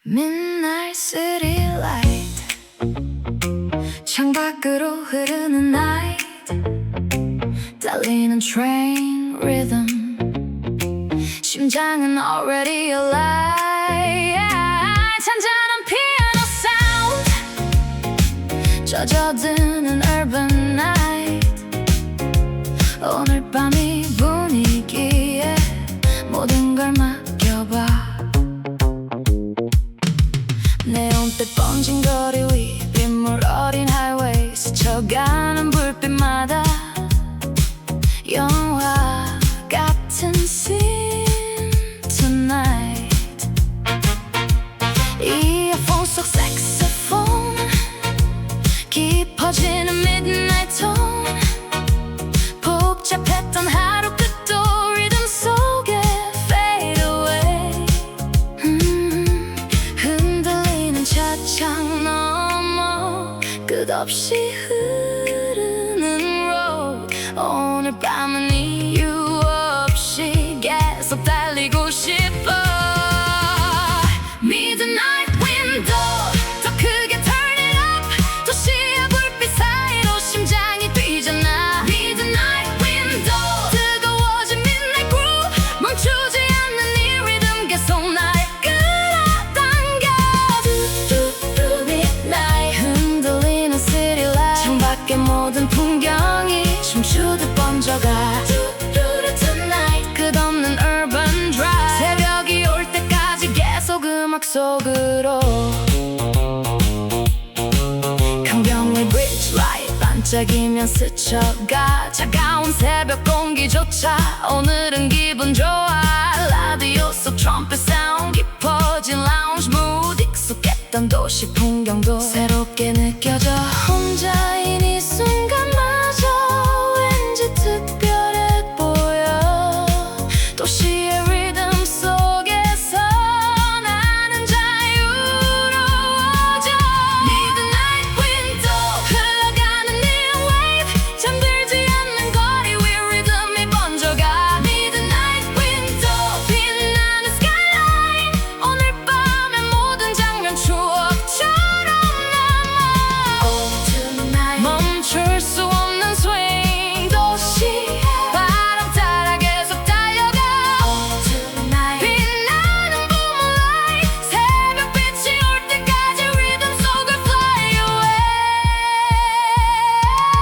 Midnight city light 창밖으로 흐르는 night 달리는 train rhythm 심장은 already alive 잔잔한 piano sound 젖어드는 urban night 오늘 밤이 분위기에 모든 걸 맡겨봐 네온빛 번진 거리 위 빗물 어린 하이웨이 스쳐가는 불빛마다 영화 같은 scene tonight 이어폰 속 색소폰 깊어지는 midnight tone 복잡했던 하루 끝도 리듬 속에 fade away 흔들리는 차창 너머 끝없이 흐르는 road 오늘 밤은 이유 없이 계속 달리고 싶어 Midnight window 더 크게 turn it up 도시의 불빛 사이로 심장이 뛰잖아 Midnight window 뜨거워진 midnight groove 멈추지 않는 이 리듬 계속 날 끌어당겨 Midnight 흔들리는 city light 창밖의 모든 풍경이 춤추듯 번져가 Tonight 끝없는 urban drive 새벽이 올 때까지 계속 음악 속으로 강변의 bridge light 반짝이면 스쳐가 차가운 새벽 공기조차 오늘은 기분 좋아 라디오 속 trumpet sound 깊어진 lounge mood 익숙했던 도시 풍경도 새롭게 느껴져 혼자인 이 순간마저 왠지 특별해 보여 도시의 리듬 속에서 나는 자유로워져 Midnight window 흘러가는 neon wave 잠들지 않는 거리 위 리듬이 번져가 Midnight window 빛나는 skyline 오늘 밤의 모든 장면 추억처럼 남아 Oh tonight 멈출 수 없는 swing 도시 바람 따라 계속 달려가 Oh tonight 빛나는 moonlight 새벽빛이 올 때까지 리듬 속을 fly away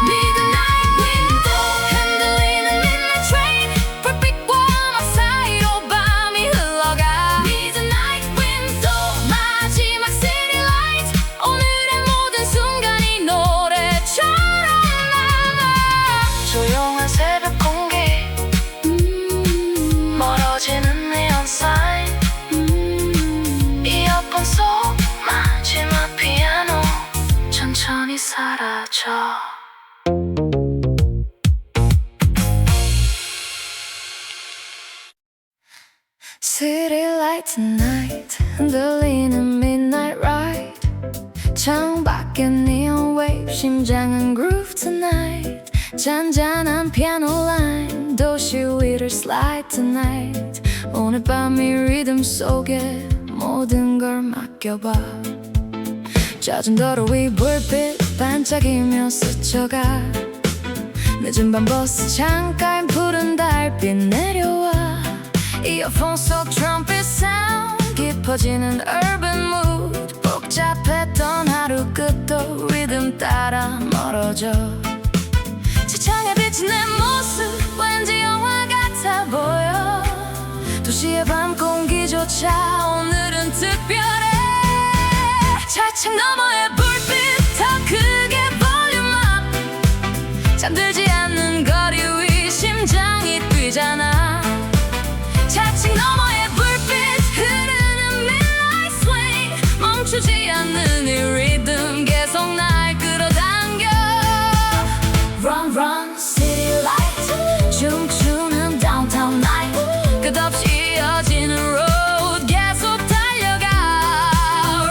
Midnight window 흔들리는 midnight train 불빛과 음악 사이로 밤이 흘러가 Midnight window 마지막 city light 오늘의 모든 순간이 노래처럼 남아 조용한 새벽 공기 멀어지는 neon sign 이어폰 속 마지막 피아노 천천히 사라져 City light tonight 흔들리는 midnight ride 창밖에 neon wave 심장은 groove tonight 잔잔한 piano line 도시 위를 slide tonight 오늘 밤이 리듬 속에 모든 걸 맡겨봐 젖은 도로 위 불빛 반짝이며 스쳐가 늦은 밤 버스 창가엔 푸른 달빛 내려와 이어폰 속 trumpet sound 깊어지는 urban mood 복잡했던 하루 끝도 리듬 따라 멀어져 지창에 비친 내 모습 왠지 영화 같아 보여 도시의 밤 공기조차 오늘은 특별해 차창 너머의 불빛 더 크게 볼륨 up 잠들지 않는 거리 위 심장이 뛰잖아 차창 너머의 불빛 흐르는 midnight swing 멈추지 않는 이 리듬 계속 날 끌어당겨 Run run city light 춤추는 downtown night 끝없이 이어지는 road 계속 달려가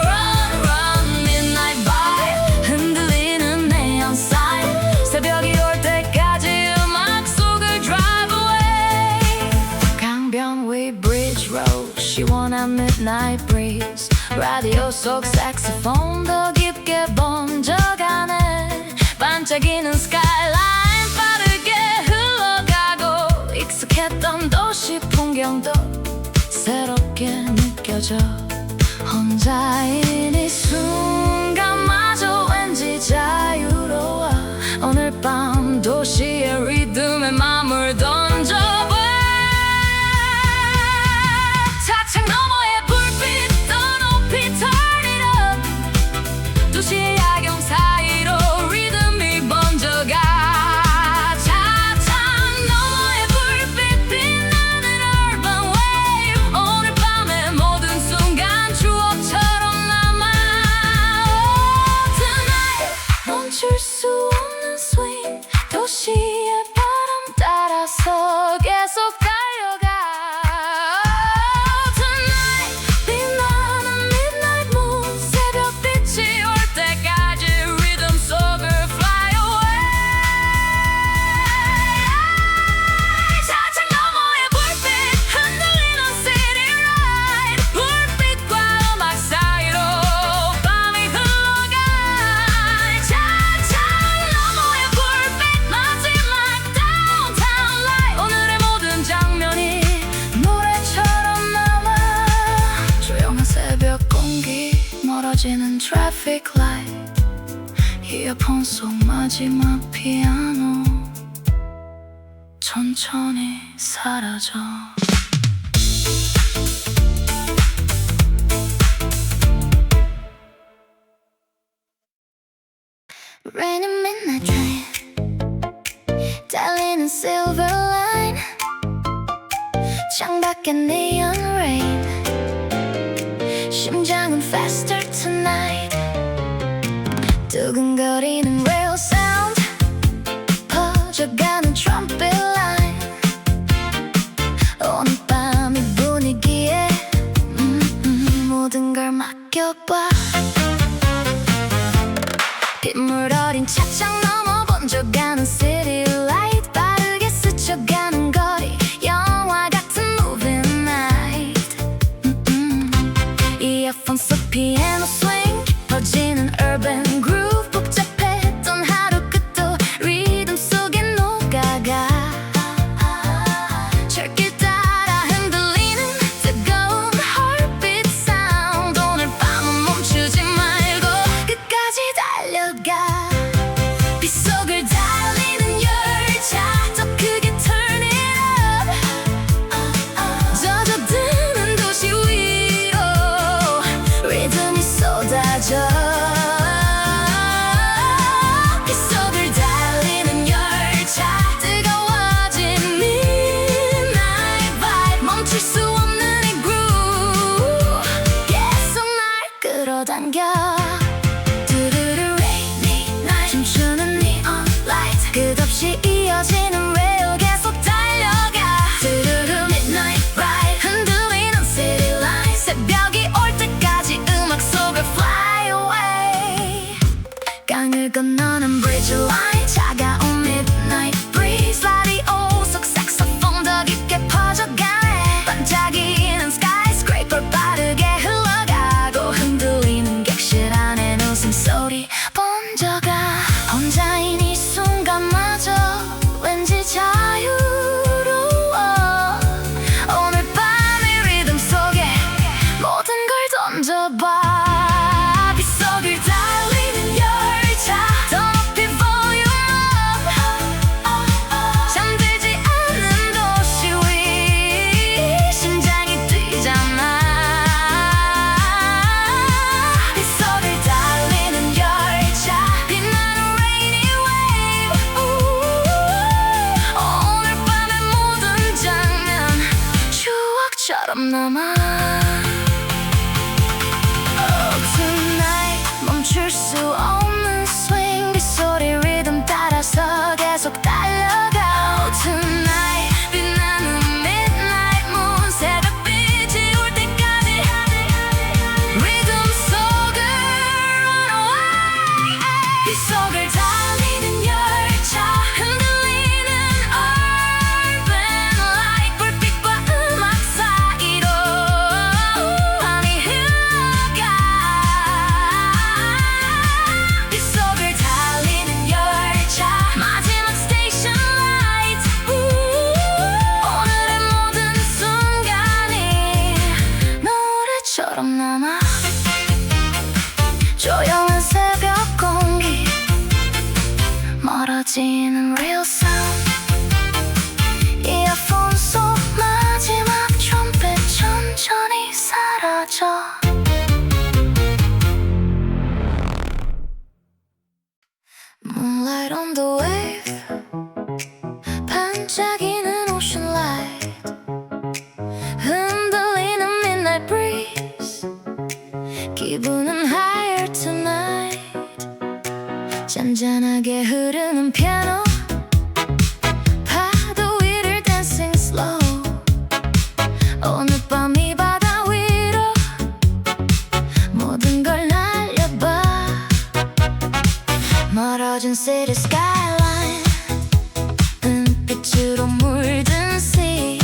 Run run midnight vibe 흔들리는 neon sign 새벽이 올 때까지 음악 속을 drive away 강변 위 bridge 라디오 속 색소폰 더 깊게 번져가네. 반짝이는 스카이라인 빠르게 흘러가고 익숙했던 도시 풍경도 새롭게 느껴져. 혼자인 이 순간마저 왠지 자유로워. 오늘 밤 도시의 리듬에 맘을 던져봐. 차창 너머의 불빛 더 높이 turn it up. 도시의 야경 사이로 리듬이 번져가. 차창 너머의 불빛 빛나는 urban wave. 오늘 밤의 모든 순간 추억처럼 남아. Tonight 멈출 수 없는 swing. 도시의 바람 따라서 계속 달려가. Tonight 빛나는 midnight moon. 새벽빛이 올 때까지 리듬 속을 fly away. 차창 너머의 불빛 흔들리는 city ride. 불빛과 음악 사이로 밤이 흘러가. 차창 너머의 불빛 마지막 downtown light. 오늘의 모든 장면이 노래처럼 남아. 조용한 새벽 공기 멀어지는 traffic light. 이어폰 속 마지막 피아노 천천히 사라져. Rainy midnight train 달리는 silver line. 창밖에 neon rain. 심장은 faster tonight. 두근거리는 rail sound. 퍼져가는 trumpet line. 오늘 밤 이 분위기에 모든 걸 맡겨봐. 빗물 어린 차창 넘어 번져가는 city light. 빠르게 스쳐가는 거리 영화 같은 movie night. 이어폰 속 피아노 swing 깊어지는 urban groove. 복잡했던 하루 끝도 리듬 속에 녹아가. 철길 따라 흔들리는 뜨거운 heartbeat sound. 오늘 밤은 멈추지 말고 끝까지 달려가. 빗속을 달리는 열차 더 크게 turn it up. 젖어드는 도시 위로 리듬이 쏟아져. 빗속을 달리는 열차 뜨거워진 midnight vibe. 멈출 수 없는 이 groove 계속 날 끌어당겨. 두루루 rainy night 춤추는 neon light. 끝없이 이어지는 rail 계속 달려가. 두루루 midnight ride 흔들리는 city light. 새벽이 올 때까지 음악 속을 fly away. 강을 건너는 bridge line. 차가운 midnight breeze. 라디오 속 색소폰 더 깊게 퍼져가네. 반짝이는 skyscraper 빠르게 흘러가고 흔들리는 객실 안에 웃음소리 번져가. 혼자인 이 순간마저 왠지 자유로워. 오늘 밤의 리듬 속에 모든 걸 던져봐. 빗속을 달리는 열차 더 높이 volume up. 잠들지 않는 도시 위 심장이 뛰잖아. 빗속을 달리는 열차 빛나는 rainy wave. 오늘 밤의 모든 장면 추억처럼 남아. Tonight 멈출 수 없는 swing. 빗소리 리듬 따라서 계속 달려가. Tonight 빛나는 midnight moon. 새벽빛이 올 때까지 리듬 속을 run away. 빗속을 달리는 열차 흔들리는 urban light. 불빛과 음악 사이로 밤이 흘러가. 바람 남아 조용한 새벽 공기 멀어지는 real sound 이어폰 속 마지막 트럼펫 천천히 사라져 Moonlight on the wave 반짝이는 ocean light 흔들리는 midnight breeze 기분은 higher tonight 잔잔하게 흐르는 피아노 파도 위를 dancing slow 오늘 밤 이 바다 위로 모든 걸 날려봐 멀어진 city skyline 은빛으로 물든 sea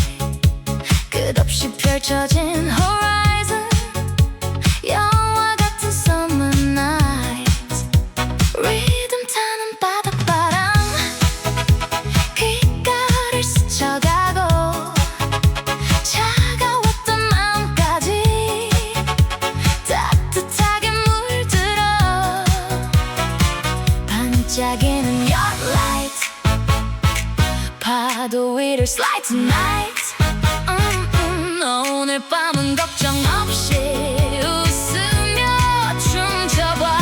끝없이 펼쳐진 horizon 영화 같은 summer night 리듬 타는 바닷바람 귓가를 스쳐가고 차가웠던 마음까지 따뜻하게 물들어 반짝이는 your light 파도 위를 slide tonight 오늘 밤은 걱정 없이 웃으며 춤춰봐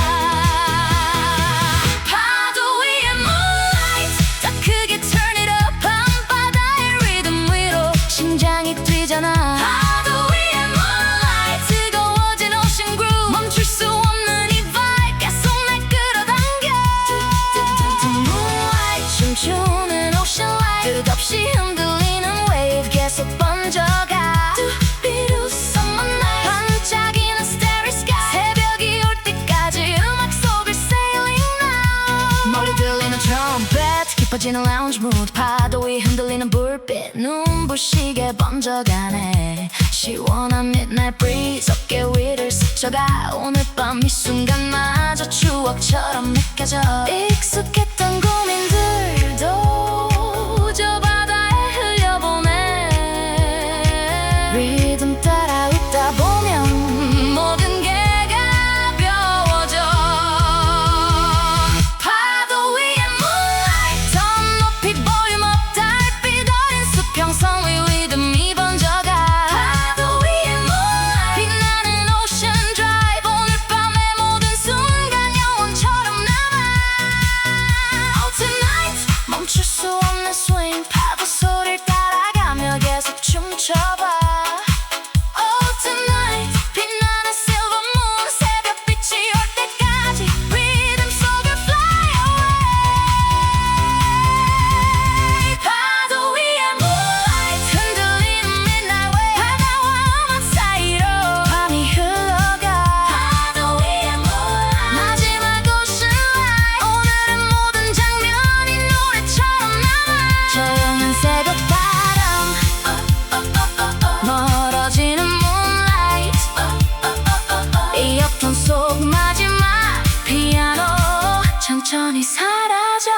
파도 위에 moonlight 더 크게 turn it up 밤바다의 리듬 위로 심장이 뛰잖아 파도 위에 moonlight 뜨거워진 ocean groove 멈출 수 없는 이 vibe 계속 날 끌어당겨 moonlight 춤추는 ocean light 끝없이 흔들리는 wave 계속 번져가 반짝이는 starry sky 새벽이 올 때까지 음악 속을 sailing now 멀리 들리는 트럼펫 깊어지는 lounge mood 파도 위 흔들리는 불빛 눈부시게 번져가네 시원한 midnight breeze 어깨 위를 스쳐가 오늘 밤 이 순간마저 추억처럼 느껴져 익숙했던 고민들도 저 바다에 흘려보내 리듬 따라 웃다 보면 모든 게 가벼워져 파도 위에 moonlight 더 높이 볼륨 업 달빛 어린 수평선 위 리듬이 번져가 파도 위에 moonlight 빛나는 ocean drive 오늘 밤의 모든 순간 영원처럼 남아 Oh tonight 멈출 수 없는 swing 파도 소리를 따라가며 계속 춤춰봐 속 마지막 피아노 천천히 사라져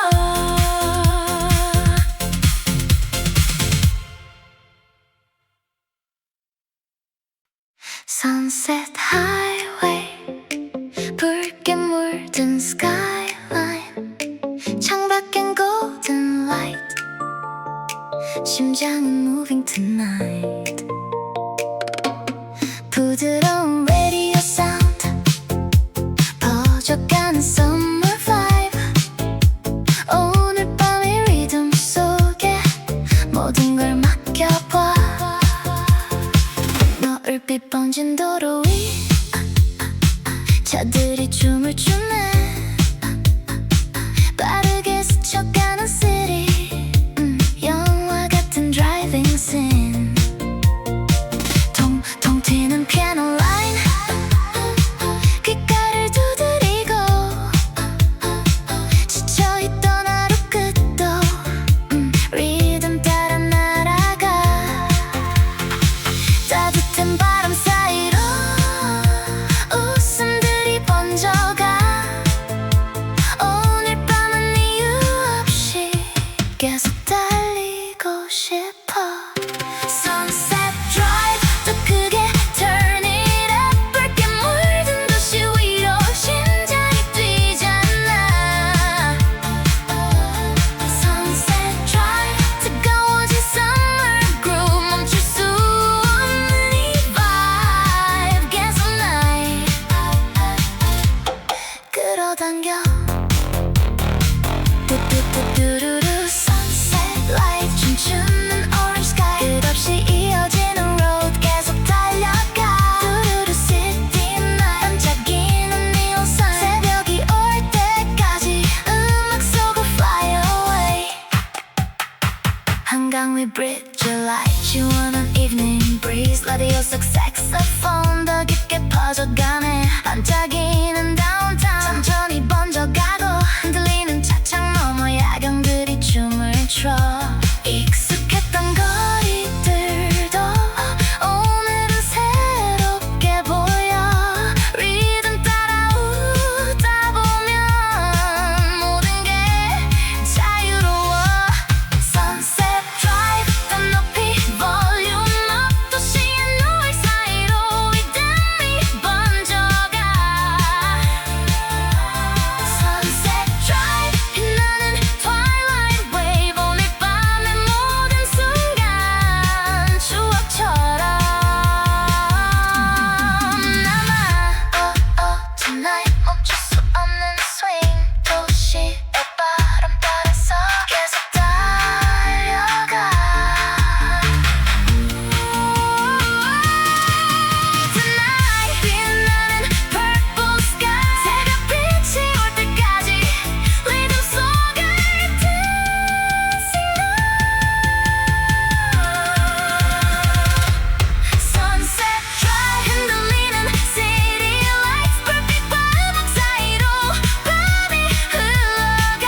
Sunset Highway 붉게 물든 skyline 창밖엔 golden light 심장은 moving tonight 부드러운 radio sound 퍼져가는 summer vibe 오늘 밤의 리듬 속에 모든 걸 맡겨봐 노을빛 번진 도로 위 차들이 춤을 추네 빠르게 스쳐가는 city 영화 같은 driving scene 통통 튀는 피아노 라인 귓가를 두드리고 지쳐있던 하루 끝도 리듬 따라 날아가 따뜻한 바람 사이로 웃음들이 번져가 뚜뚜뚜루루 sunset light 춤추는 orange sky 끝없이 이어지는 road 계속 달려가 뚜루루 city night 반짝이는 neon sign 새벽이 올 때까지 음악 속을 fly away 한강 위 bridge light 시원한 evening breeze 라디오 속 saxophone 더 깊게 퍼져가네 반짝이는 downtown 천천히 번져가고 흔들리는 차창 너머 야경들이 춤을 춰 익숙했던 거리들도 오늘은 새롭게 보여 리듬 따라오다 보면 모든 게 자유로워 Sunset Drive 더 높이 볼륨 업 도시의 노을 사이로 리듬이 번져가 Sunset Drive 빛나는 twilight wave 오늘 밤의 모든 순간 추억처럼 남아 Tonight 멈출 수 없는 swing 도시의 바람 따라서 계속 달려가 Tonight 빛나는 purple sky 새벽빛이 올 때까지 리듬 속을 dancing Sunset Drive 흔들리는 city lights 불빛 밤 사이로 밤이 흘러가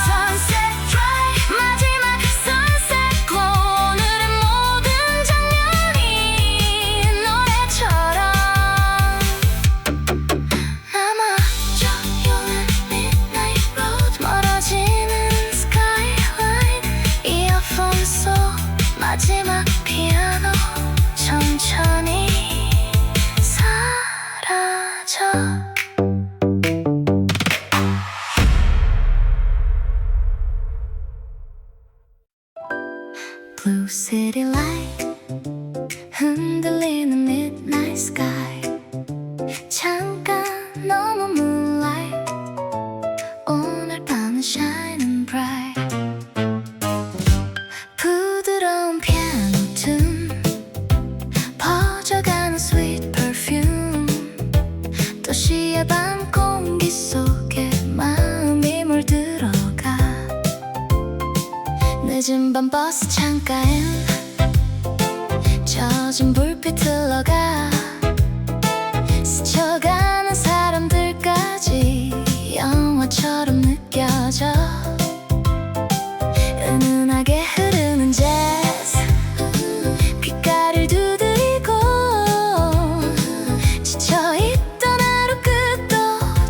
Sunset Drive 마지막 sunset glow 오늘의 모든 장면이 노래처럼 남아 조용한 midnight road 멀어지는 skyline 이어폰 속 마지막 피아노 천천히 사라져 Blue city light 흔들리는 midnight sky 잠깐 너무 moonlight 오늘 밤은 shining bright 부드러운 피아노 춤 퍼져가는 sweet perfume 도시의 밤 공기 속에 마음이 물들어가 늦은 밤 버스 창가엔 젖은 불빛 흘러가 스쳐가는 사람들까지 영화처럼 느껴져 은은하게 흐르는 재즈 귓가를 두드리고 지쳐있던 하루 끝도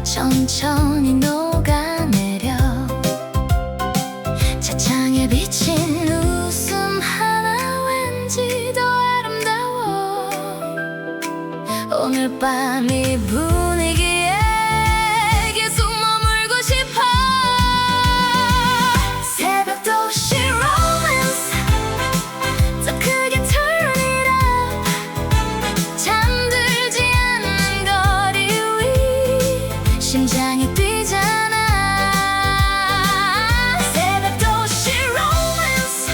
천천히 녹아내려 차창에 비친 웃음 하나 왠지 더 아름다워 오늘 밤 이 분위기에 계속 머물고 싶어 새벽 도시 romance 더 크게 turn it up 잠들지 않는 거리 위 심장이 뛰잖아 새벽 도시 romance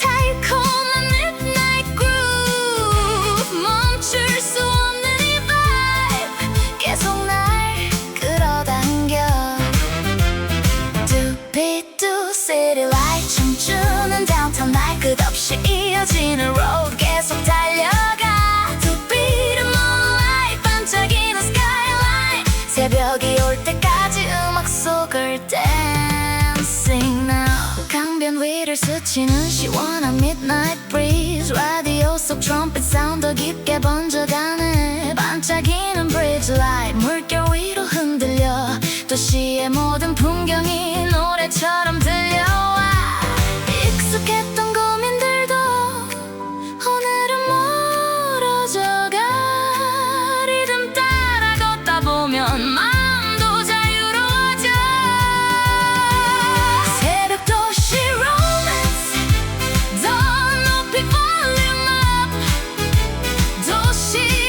달콤한 midnight groove 멈출 수 없는 이 vibe 계속 날 끌어당겨 두비두 city light 춤추는 downtown night 끝없이 이어지는 road 계속 달려가 두비는 moonlight 반짝이는 skyline 새벽이 올 때까지 음악 속을 dancing now 강변 위를 스치는 시원한 midnight breeze 라디오 속 트럼펫 사운드 더 깊게 번져가네 반짝이는 bridge light 물결 위로 흔들려 도시의 모든 풍경이 노래처럼 들려와 익숙했던 고민들도 오늘은 멀어져가 리듬 따라 걷다 보면 마음도 자유로워져 새벽 도시 romance 더 높이 볼륨 up 도시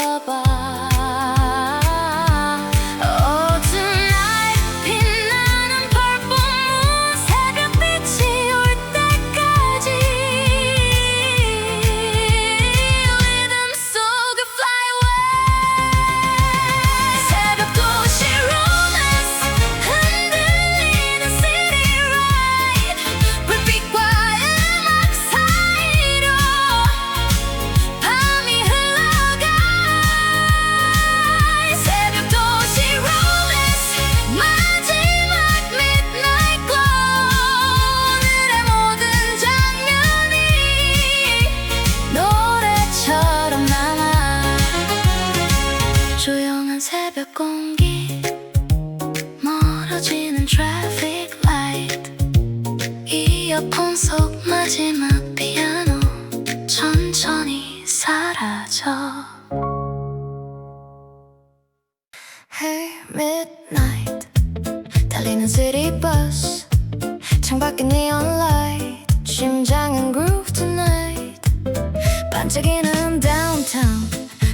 들어봐. Oh tonight 빛나는 purple moon 새벽빛이 올 때까지 Rhythm 속을 fly away. 새벽 도시 romance 흔들리는 city ride 불빛과 음악 사이로 밤이 흘러가. 새벽 도시 romance 마지막 midnight glow 오늘의 모든 장면이 노래처럼 남아. 조용한 새벽 공기 멀어지는 traffic light 이어폰 속 마지막 피아노 천천히 사라져. Hey midnight 달리는 city bus 창밖에 neon light 심장은 groove tonight 반짝이는 downtown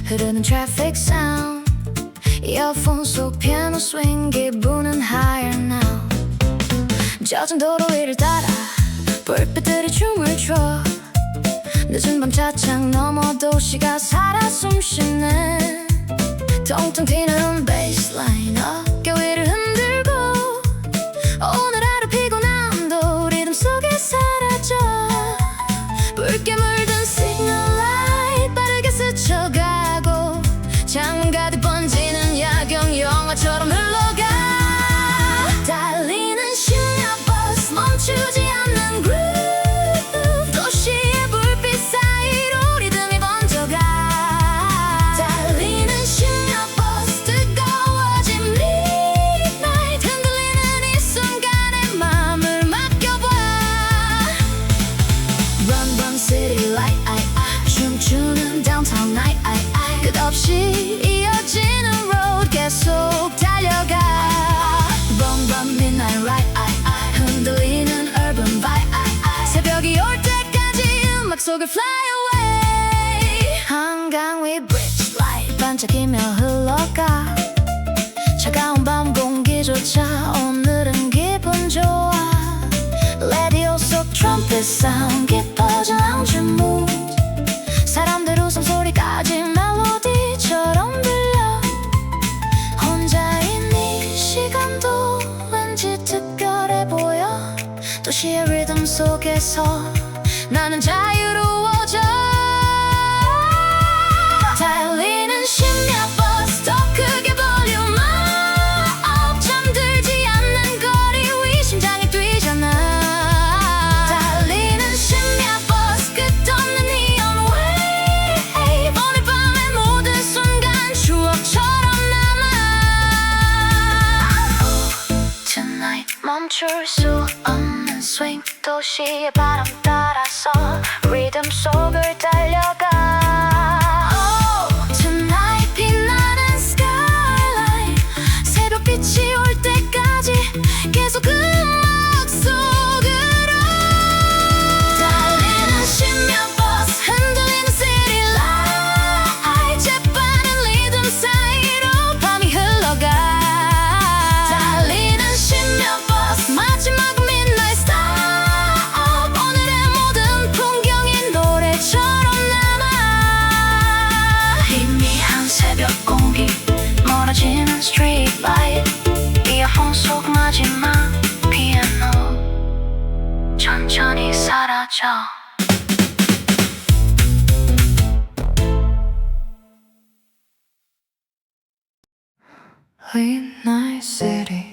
흐르는 traffic sound 이어폰 속 피아노 swing 기분은 higher now. 젖은 도로 위를 따라 불빛들이 춤을 춰 늦은 밤 차창 너머 도시가 살아 숨쉬네. 통통 튀는 베이스라인 어깨 위를 흔들고 오늘 하루 피곤함도 리듬 속에 사라져. 붉게 물든 시그널 라이트 빠르게 스쳐가고 창문 가득 번지는 야경 영화처럼 흘러가. 달리는 심야 버스 멈추지 않는 groove 도시의 불빛 사이로 리듬이 번져가. 달리는 심야 버스 뜨거워진 midnight 흔들리는 이 순간에 맘을 맡겨봐. Run run city light 춤추는 downtown night 끝없이 이어지는 road 계속 달려가. Run run midnight ride 흔들리는 urban vibe 새벽이 올 때까지 음악 속을 fly away. 한강 위 bridge light 반짝이며 흘러가. 차가운 밤 공기조차 오늘은 기분 좋아. 라디오 속 트럼펫 사운드 깊어진 lounge mood 사람들 웃음소리까지 멜로디처럼 들려. 혼자인 이 시간도 왠지 특별해 보여. 도시의 리듬 속에서 나는 자유로워져. 달리는 심야 버스 더 크게 볼륨 up 잠들지 않는 거리 위 심장이 뛰잖아. 달리는 심야 버스 끝없는 neon wave 오늘 밤의 모든 순간 추억처럼 남아. Tonight 멈출 수 없는 swing 도시의 바람 따라서 리듬 속을 달려가. Oh, tonight 빛나는 skyline 새벽빛이 올 때까지 계속 음악 속으로. 달리는 심야 버스 흔들리는 city light 재빠른 리듬 사이로 밤이 흘러가. 달리는 심야 버스 마지막 midnight stop 오늘의 모든 풍경이 노래처럼 남아. 희미한 새벽 공기 멀어지는 street light 이어폰 속 마지막 피아노 천천히 사라져. Late night city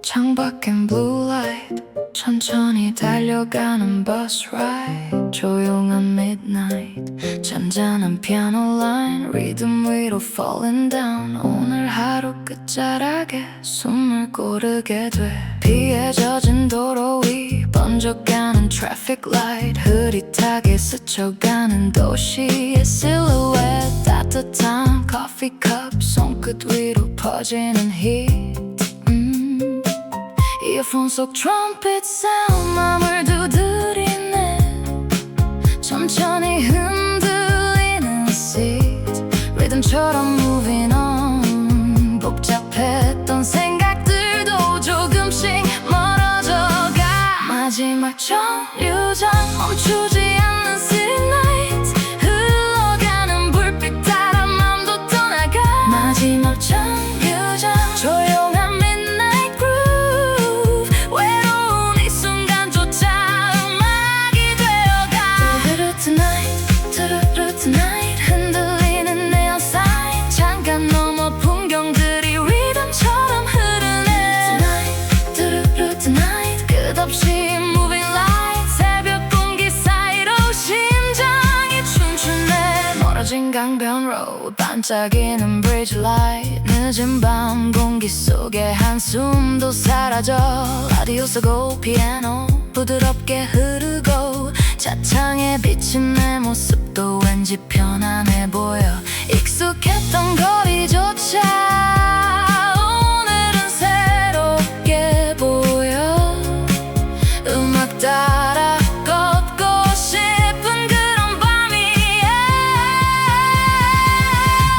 창밖엔 blue light 천천히 달려가는 bus ride 조용한 midnight 잔잔한 피아노 line 리듬 위로 falling down 오늘 하루 끝자락에 숨을 고르게 돼. 비에 젖은 도로 위 번져가는 traffic light 흐릿하게 스쳐가는 도시의 silhouette 따뜻한 커피컵 손끝 위로 퍼지는 heat 이어폰 속 트럼펫 사운드 맘을 두드리네. 천천히 흔들리는 seat 리듬처럼 드라마처럼 moving on. 복잡했던 생각들도 조금씩 멀어져가. 마지막 정류장 멈추지 않는 city night. 흘러가는 불빛 따라 맘도 떠나가. 마지막 정류장 조용한 midnight groove. 외로운 이 순간조차 음악이 되어가. 두루루 tonight, 두루루 tonight. 흔들리는 neon sign. 잠깐 넘어 풍경들이 리듬처럼 흐르네. Tonight, 두루루 tonight. 끝없이 moving light. 새벽 공기 사이로 심장이 춤추네. 멀어진 강변 road. 반짝이는 bridge light. 늦은 밤 공기 속에 한숨도 사라져. 라디오 쏘고 피아노 부드럽게 흐르고. 차창에 비친 내 모습도 왠지 편안해 보여. 익숙했던 거리조차 오늘은 새롭게 보여. 음악 따라 걷고 싶은 그런 밤이야.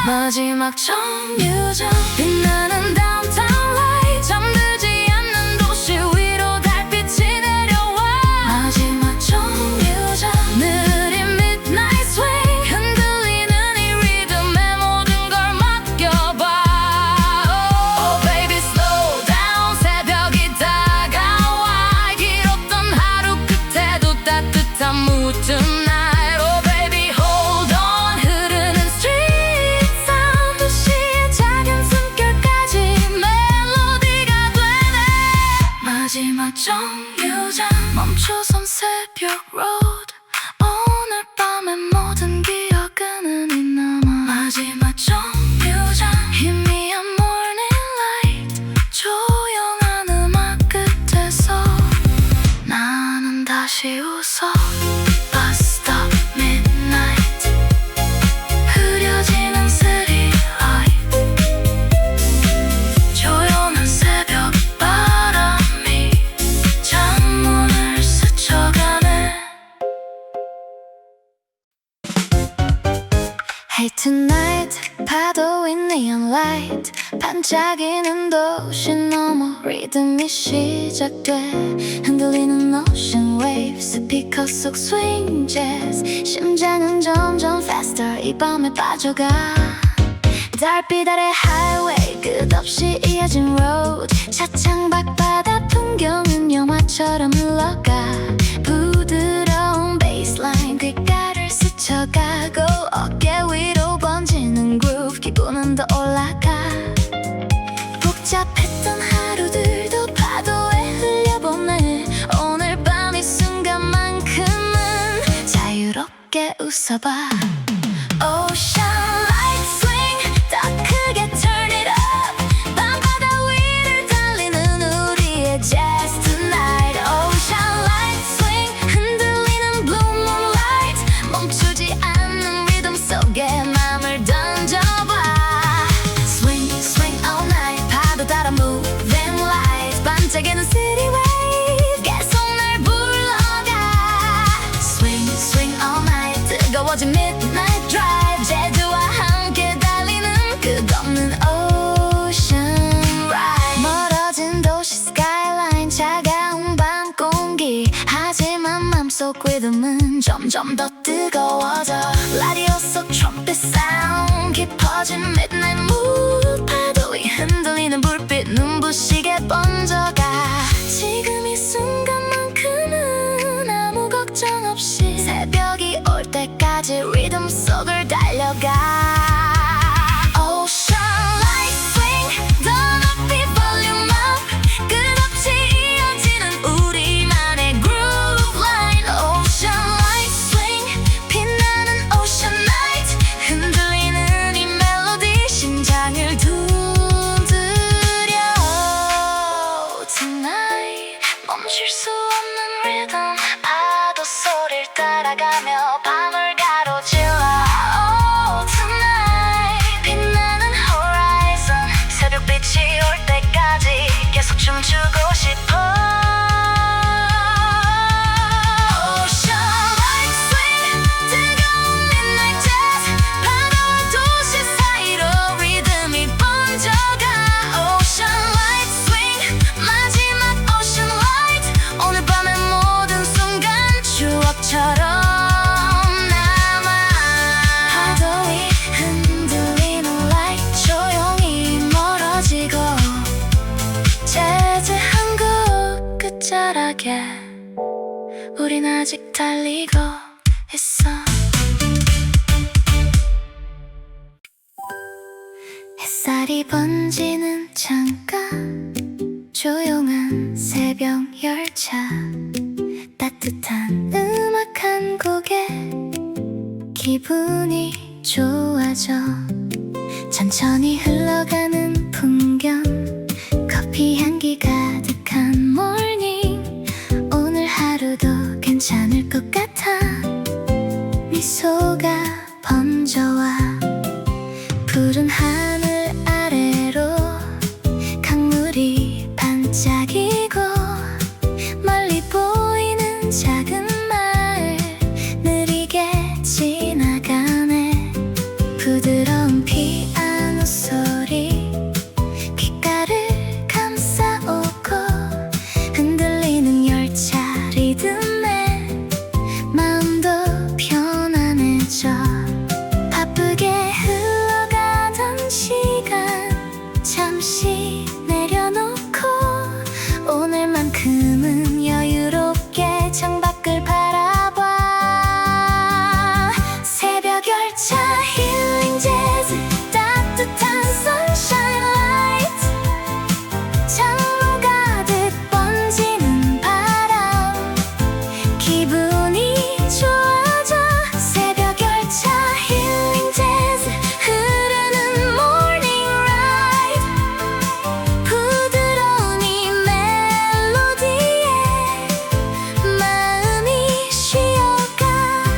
마지막 정류장 빛나는 downtown light. 잠들지 않는 도시 위로 달빛이 내려와. 마지막 정류장 느린 midnight swing. 흔들리는 이 리듬에 모든 걸 맡겨봐. Oh baby slow down. 새벽이 다가와. 길었던 하루 끝에도 따뜻한 mood tonight. Oh baby hold on. 흐르는 street sound. 도시의 작은 숨결까지 멜로디가 되네. 마지막 정류장 멈춰선 새벽 road. 오늘 밤의 모든 기억은 이 남아. 마지막 정류장 희미한 morning light. 조용한 음악 끝에서 나는 다시 웃어. Bus stop midnight. 흐려지는 city light. 조용한 새벽 바람이 창문을 스쳐가네. Hey tonight. 파도 위 neon light. 반짝이는 도시 너머 리듬이 시작돼. 흔들리는 ocean waves. 스피커 속 swing jazz. 심장은 점점 faster. 이 밤에 빠져가. 달빛 아래 highway. 끝없이 이어진 road. 차창 밖 바다 풍경은 영화처럼 흘러가. 부드러운 bassline 귓가를 스쳐가고. 어깨 위로 번지는 groove. 기분은 더 올라가. 복잡했던 하루들도 파도에 흘려보내. 오늘 밤 이 순간만큼은 자유롭게 웃어봐. Ocean light swing. 더 크게 turn it up. 밤바다 위를 달리는 우리의 jazz tonight. Ocean light swing. 흔들리는 blue moonlight. 멈추지 않는 리듬 속에 맘을 던져봐. Swing swing all night. 파도 따라 moving light. 반짝이는 city wave. 계속 날 불러가. Swing swing all night. 뜨거워진 midnight drive. 제주와 함께 달리는 끝없는 ocean ride. 멀어진 도시 skyline. 차가운 밤 공기. 하지만 맘속 리듬은 점점 더 뜨거워져. 라디오 속 trumpet sound. 깊어진 midnight mood. 파도 위 흔들리는 불빛 눈부시게 번져가. 지금 이 순간만큼은 아무 걱정 없이 새벽이 올 때까지 리듬 속을 달려가. Ocean light swing. 더 높이 volume up. 끝없이 이어지는 우리만의 groove line. Ocean light swing. 빛나는 ocean night. 흔들리는 이 멜로디 아직 달리고 있어. 햇살이 번지는 창가, 조용한 새벽 열차, 따뜻한 음악 한 곡에 기분이 좋아져. 천천히 흘러가는 풍경, 커피 향기 가득한 모닝. 오늘 하루도 괜찮을 것 같아. 미소가 번져와 푸른 하늘 아래로 강물이 반짝이고 멀리 보이는 작은 마을 느리게 지나가네. 부드러운 피아노 소리 귓가를 감싸오고 흔들리는 열차 리듬에 마음도 편안해져. 바쁘게 흘러가던 시간 잠시 내려놓고 오늘만큼은 여유롭게 창밖을 바라봐. 새벽 열차 힐링 재즈, 따뜻한 sunshine light, 창문 가득 번지는 바람, 기분이 좋아져. 새벽 열차 힐링 재즈, 흐르는 morning ride, 부드러운 이 멜로디에 마음이 쉬어가.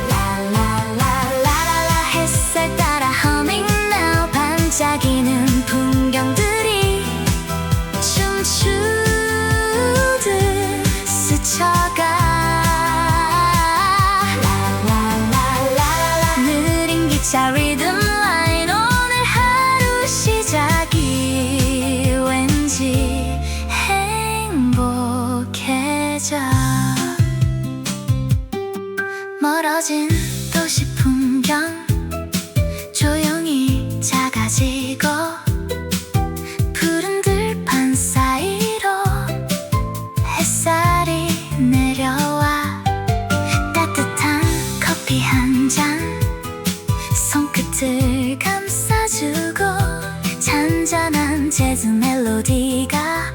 라라라라라라 햇살 따라 humming now, 반짝이는 풍경들이 춤추듯 스쳐가. 라라라라라라 느린 기차 리듬 라인, 오늘 하루 시작이 왠지 행복해져. 멀어진 도시 풍경 조용히 작아지고 푸른 들판 사이로 햇살이 내려와 따뜻한 커피 한 잔 손끝을 감싸주고 잔잔한 재즈 멜로디가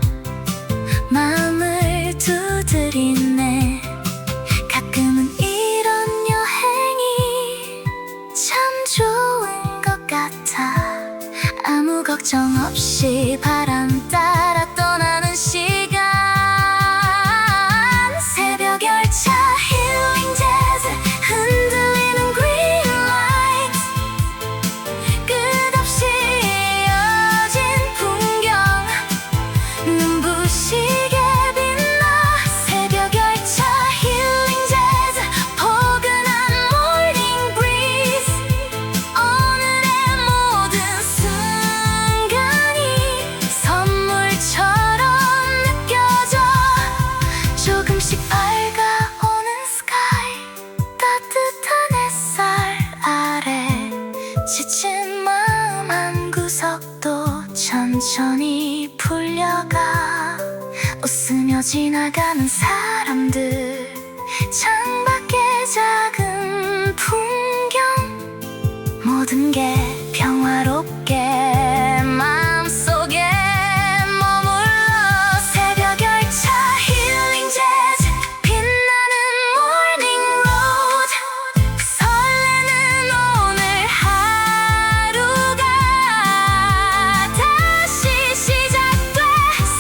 마음을 두드리네. 가끔은 이런 여행이 참 좋은 것 같아. 아무 걱정 없이 바람 따라 떠나는 시간. 새벽 열차 힐링 재즈, 흔들리는 green light, 끝없이 이어진 풍경 눈부시게 빛나. 새벽 열차 힐링 재즈, 포근한 morning breeze, 오늘의 모든 순간이 선물처럼 느껴져. 조금씩 밝아오는 sky, 따뜻한 햇살 아래 지친 마음 한 구석도 천천히 풀려가. 웃으며 지나가는 사람들, 창밖의 작은 풍경, 모든 게 평화롭게 마음속에 머물러. 새벽 열차 힐링 재즈, 빛나는 morning road, 설레는 오늘 하루가 다시 시작돼.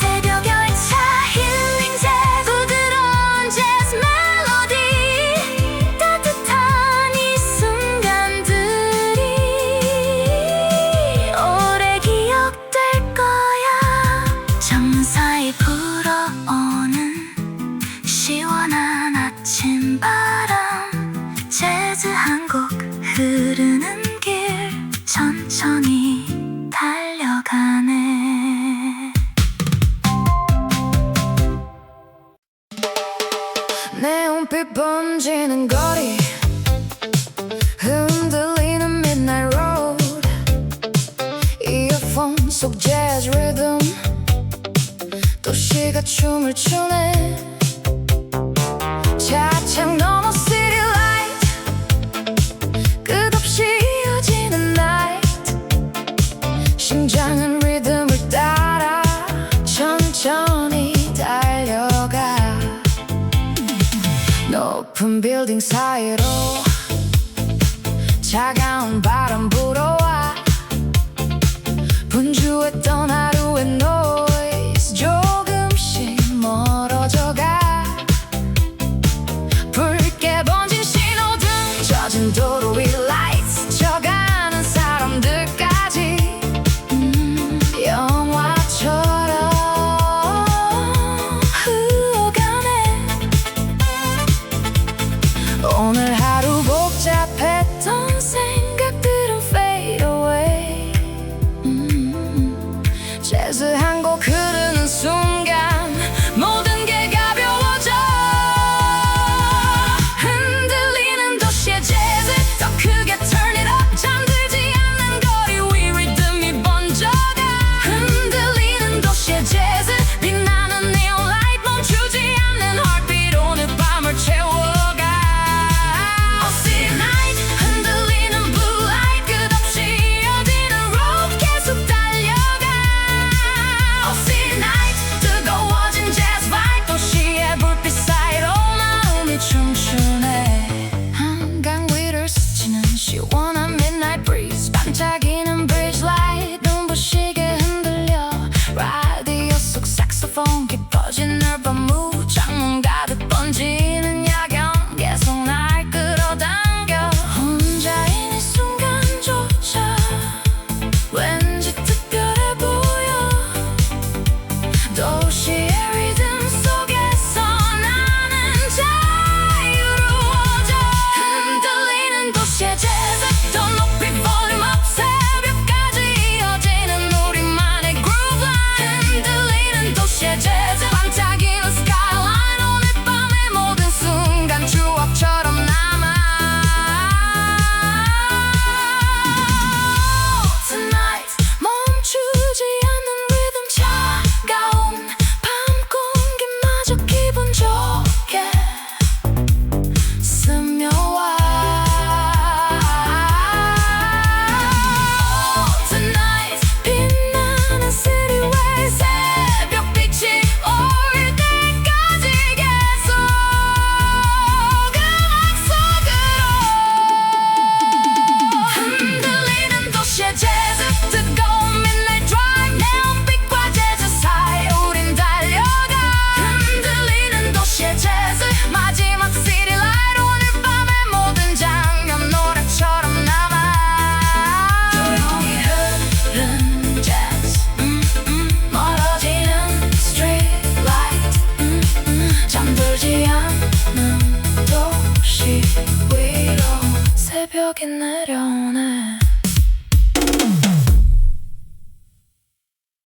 새벽 열차 힐링 재즈, 부드러운 재즈 멜로디, 따뜻한 이 순간들이 오래 기억될 거야. 정사이 불어오는 시원한 아침바람, 재즈 한 곡 흐르는 길 천천히 달려가네. 네온빛 번지는 거리, 흔들리는 midnight road, 이어폰 속 재즈 리듬, 도시가 춤을 추네. 차창 높은 빌딩 사이로 차가운 바람 불어와 분주했던 하루의 노이즈 조금씩 멀어져가 붉게 번진 신호등 젖은 도로 위 라이트 스쳐가는 사람들까지 영화처럼 흘러가네. 오늘 하루 복잡했던 생각들은 fade away. 재즈 한 곡 흐르는 순간 모든 게 가벼워져. 흔들리는 도시의 재즈 더 크게 turn it up. 잠들지 않는 거리 위 리듬이 번져가. 흔들리는 도시의 재즈 빛나는 neon light 멈추지 않는 heartbeat 오늘 밤을 채워가. Oh city night 흔들리는 blue light 끝없이 이어지는 road 계속 달려가. Oh city night 뜨거워진 jazz vibe 도시의 불빛 사이로 마음이 춤추네. 한강 위를 스치는 시원한 midnight breeze 반짝이는 bridge light 눈부시게 흔들려. 라디오 속 색소폰 깊어진 urban mood 창문 가득 번지는 야경 계속 날 끌어당겨. 혼자인 이 순간조차 왠지 특별해 보여. 도시의 리듬 속에서 나는 자유로워져. 흔들리는 도시의 재즈 더 높이 볼륨 업. 새벽까지 이어지는 우리만의 groove line. 흔들리는 도시의 재즈 반짝이는 skyline 오늘 밤의 모든 순간 추억처럼 남아. Tonight 멈추지 않는 리듬 차가운 밤 공기마저 기분 좋게 스며와. Tonight 빛나는 cityway 새벽빛이 올 때까지 계속 음악 속으로. 흔들리는 도시의 재즈 뜨거운 midnight drive 네온빛과 재즈 사이 우린 달려가. 흔들리는 도시의 재즈 마지막 city light 오늘 밤의 모든 장면 노래처럼 남아. 조용히 흐르는 jazz 멀어지는 street light 잠들지 않는 도시 위로 새벽이 내려오네.